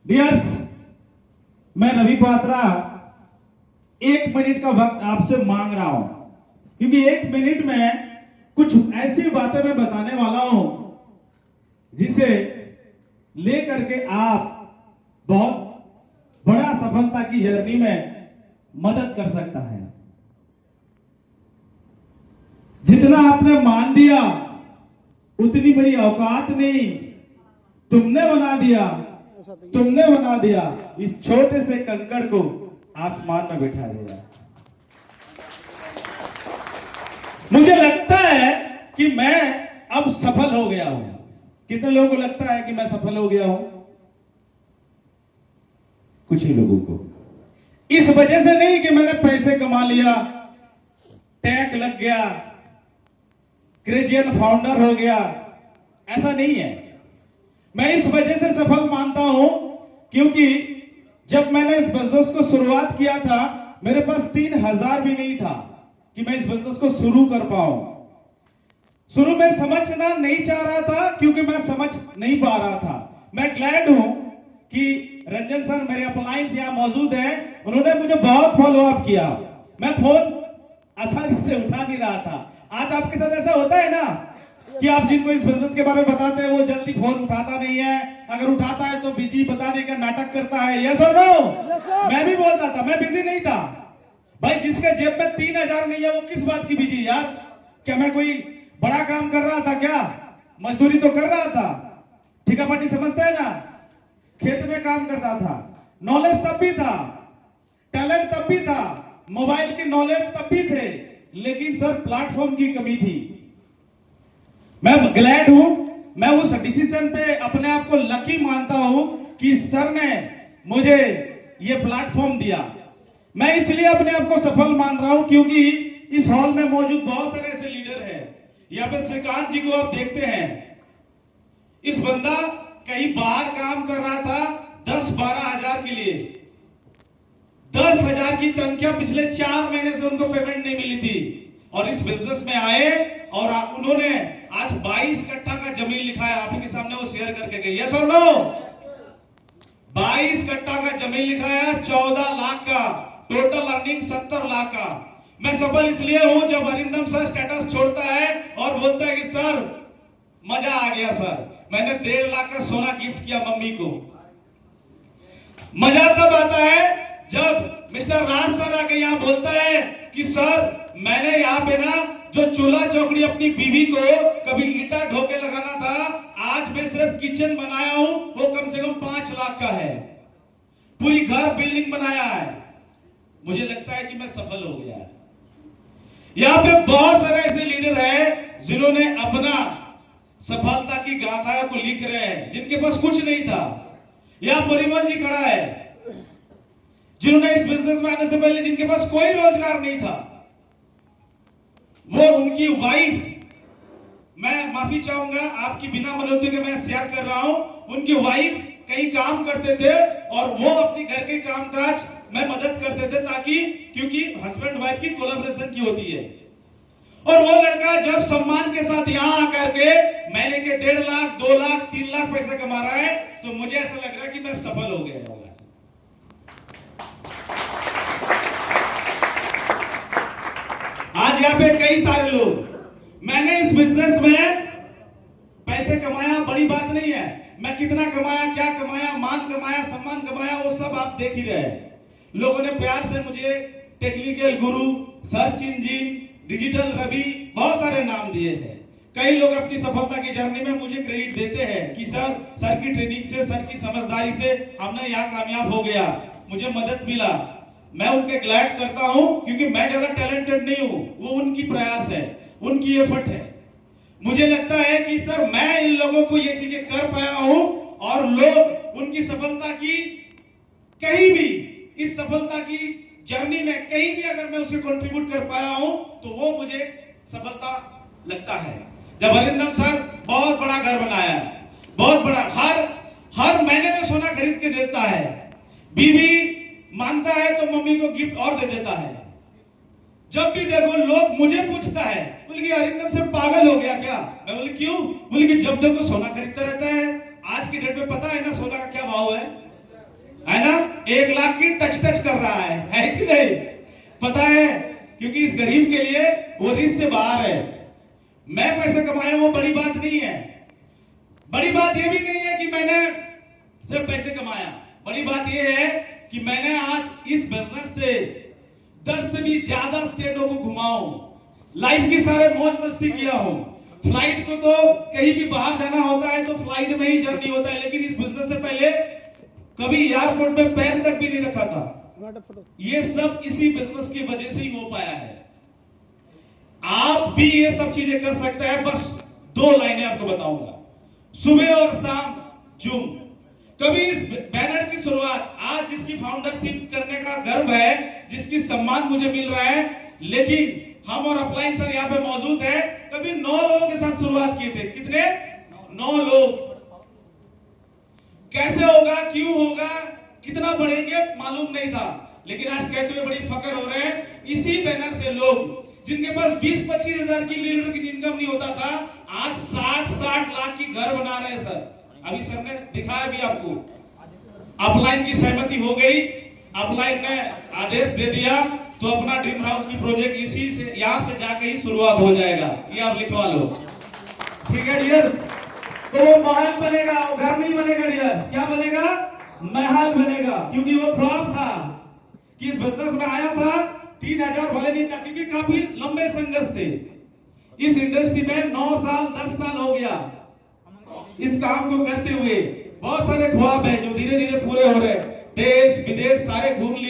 Dears, मैं Ravi Patra 1 minute का वक्त आपसे मांग रहा हूं, क्योंकि 1 मिनट में कुछ ऐसी बातें मैं बताने वाला हूं जिसे लेकर के आप बहुत बड़ा सफलता की जर्नी में मदद कर सकता है। जितना आपने मान दिया उतनी मेरी औकात नहीं, तुमने बना दिया इस छोटे से कंकड़ को आसमान में बिठा दिया। मुझे लगता है कि मैं अब सफल हो गया हूं। कितने लोगों को लगता है कि मैं सफल हो गया हूं? कुछ ही लोगों को। इस वजह से नहीं कि मैंने पैसे कमा लिया, टैग लग गया, क्रेजियन फाउंडर हो गया, ऐसा नहीं है। मैं इस वजह से सफल मानता हूं क्योंकि जब मैंने इस बिजनेस को शुरुआत किया था, मेरे पास 3000 भी नहीं था कि मैं इस बिजनेस को शुरू कर पाऊं। शुरू में समझना नहीं चाह रहा था क्योंकि मैं समझ नहीं पा रहा था। मैं ग्लैड हूं कि रंजन सर मेरे अपलायंस यहां मौजूद है, उन्होंने मुझे बहुत फॉलो अप किया। मैं फोन आसानी से उठा नहीं रहा था। आज आपके साथ ऐसा होता है ना कि आप जिनको इस बिजनेस के बारे में बताते हैं वो जल्दी फोन उठाता नहीं है, अगर उठाता है तो बिजी बताने का नाटक करता है। यस और नो? मैं भी बोलता था, मैं बिजी नहीं था। भाई जिसके जेब में 3000 नहीं है वो किस बात की बिजी यार? क्या मैं कोई बड़ा काम कर रहा था क्या? मजदूरी तो कर रहा था, ठेका पाटी समझता है ना, खेत में काम करता था। नॉलेज तब भी था, टैलेंट तब भी था, मोबाइल की नॉलेज तब भी थे, लेकिन सर प्लेटफॉर्म की कमी थी। मैं ग्लैड हूं, मैं उस डिसीजन पे अपने आप को लकी मानता हूं कि सर ने मुझे ये प्लेटफॉर्म दिया। मैं इसलिए अपने आप को सफल मान रहा हूं क्योंकि इस हॉल में मौजूद बहुत सारे ऐसे लीडर हैं। यहां पे श्रीकांत जी को आप देखते हैं, इस बंदा कहीं बाहर काम कर रहा था 10-12 हजार के लिए। 10,000 की तनख्वाह पिछले 4 महीने से उनको पेमेंट नहीं मिली थी और इस बिजनेस में आए और उन्होंने आज 22 कट्ठा का जमीन लिखा है, आप ही के सामने वो शेयर करके गए। यस और नो? 22 कट्ठा का जमीन लिखा है, 14 लाख का, टोटल अर्निंग 70 लाख का। मैं सफल इसलिए हूं जब अरिंदम सर स्टेटस छोड़ता है और बोलता है कि सर मजा आ गया सर, मैंने 1.5 लाख का सोना गिफ्ट किया मम्मी को। मजा तब आता है जब मिस्टर राज सर आके यहाँ बोलता है कि सर मैंने यहाँ पे ना जो चूल्हा चौकड़ी अपनी बीवी को कभी ईटा ढोके लगाना था, आज मैं सिर्फ किचन बनाया हूं, वो कम से कम 5 लाख का है, पूरी घर बिल्डिंग बनाया है। मुझे लगता है कि मैं सफल हो गया। यहाँ पे बहुत सारे ऐसे लीडर हैं जिन्होंने अपना सफलता की गाथाओं को लिख रहे हैं, जिनके पास कुछ नहीं था। यहाँ परिमल जी खड़ा है, जिन्होंने इस बिजनेस में आने से पहले जिनके पास कोई रोजगार नहीं था। वो उनकी वाइफ, मैं माफी चाहूंगा आपकी बिना मनोती के मैं शेयर कर रहा हूं, उनकी वाइफ कहीं काम करते थे और वो अपने घर के कामकाज में मदद करते थे, ताकि क्योंकि हस्बैंड वाइफ की कोलैबोरेशन की होती है। और वो लड़का जब सम्मान के साथ यहां आकर के महीने के 1.5 लाख, 2 लाख, 3 लाख पैसा कमा रहा है, तो मुझे ऐसा लग रहा है कि मैं सफल हो गया हूं। आज यहाँ पे कई सारे लोग, मैंने इस बिजनेस में पैसे कमाया बड़ी बात नहीं है, मैं कितना कमाया, क्या कमाया, मान कमाया, सम्मान कमाया, वो सब आप देख ही रहे। लोगों ने प्यार से मुझे टेक्निकल गुरु, सर्च इंजन, डिजिटल रवि, बहुत सारे नाम दिए हैं। कई लोग अपनी सफलता की जर्नी में मुझे क्रेडिट देते हैं कि सर की ट्रेनिंग से, सर की समझदारी से हमने यहाँ कामयाब हो गया, मुझे मदद मिला। मैं उनके ग्लैड करता हूं क्योंकि मैं ज्यादा टैलेंटेड नहीं हूं, वो उनकी प्रयास है, उनकी एफर्ट है। मुझे लगता है कि सर मैं इन लोगों को ये चीजें कर पाया हूं और लोग उनकी सफलता की कहीं भी, इस सफलता की जर्नी में कहीं भी अगर मैं उसे कंट्रीब्यूट कर पाया हूं तो वो मुझे सफलता लगता है। जब अरिंदम सर बहुत बड़ा घर बनाया, बहुत बड़ा, हर महीने में सोना खरीद के देता है, बीवी मानता है तो मम्मी को गिफ्ट और दे देता है। जब भी देखो लोग मुझे पूछता है, बोले कि अरिंदम से पागल हो गया क्या? मैं बोले क्यों? बोले कि जब देखो सोना खरीदता रहता है। आज की डेट में पता है ना सोना का क्या भाव है? 1 लाख की टच कर रहा है कि नहीं? पता है, क्योंकि इस गरीब के लिए वो रिस्क से बाहर है। मैं पैसे कमाया वो बड़ी बात नहीं है। बड़ी बात ये भी नहीं है कि मैंने सिर्फ पैसे कमाया, बड़ी बात ये है कि मैंने आज इस बिजनेस से 10 से भी ज्यादा स्टेटों को घुमाऊं, लाइफ की सारे मौज मस्ती किया हूं। फ्लाइट को तो कहीं भी बाहर जाना होता है तो फ्लाइट में ही जर्नी होता है, लेकिन इस बिजनेस से पहले कभी एयरपोर्ट में पैर तक भी नहीं रखा था। ये सब इसी बिजनेस की वजह से ही हो पाया है। आप भी ये सब चीजें कर सकते हैं। बस 2 लाइनें आपको बताऊंगा, सुबह और शाम जूम। कभी इस बैनर की शुरुआत आज जिसकी फाउंडरशिप करने का गर्व है, जिसकी सम्मान मुझे मिल रहा है, लेकिन हम और अपलाइन सर यहाँ पे मौजूद है, कभी 9 लोगों के साथ शुरुआत किए थे। कितने? 9 लोग। कैसे होगा, क्यों होगा, कितना बढ़ेंगे मालूम नहीं था, लेकिन आज कहते हुए बड़ी फख्र हो रहे हैं। इसी बैनर से लोग जिनके पास 20-25 हजार की लीटर की इनकम नहीं होता था, आज 60 लाख की घर बना रहे हैं सर। अभी सर ने दिखाया भी आपको। अपलाइन की सहमति हो गई, अपलाइन ने आदेश दे दिया, तो अपना ड्रीम हाउस की प्रोजेक्ट इसी से यहां से जाके ही शुरुआत हो जाएगा। ये आप लिखवा लो, ठीक है डियर? तो वो महल बनेगा, वो घर नहीं बनेगा डियर। क्या बनेगा? महल बनेगा। क्योंकि वो ख्वाब था कि इस बिजनेस में आया था, 3000 वाले नहीं था, क्योंकि काफी लंबे संघर्ष थे। इस इंडस्ट्री में 9 साल 10 साल हो गया इस काम को करते हुए। बहुत सारे ख्वाब है जो धीरे धीरे पूरे हो रहे हैं। देश विदेश सारे घूम लिए।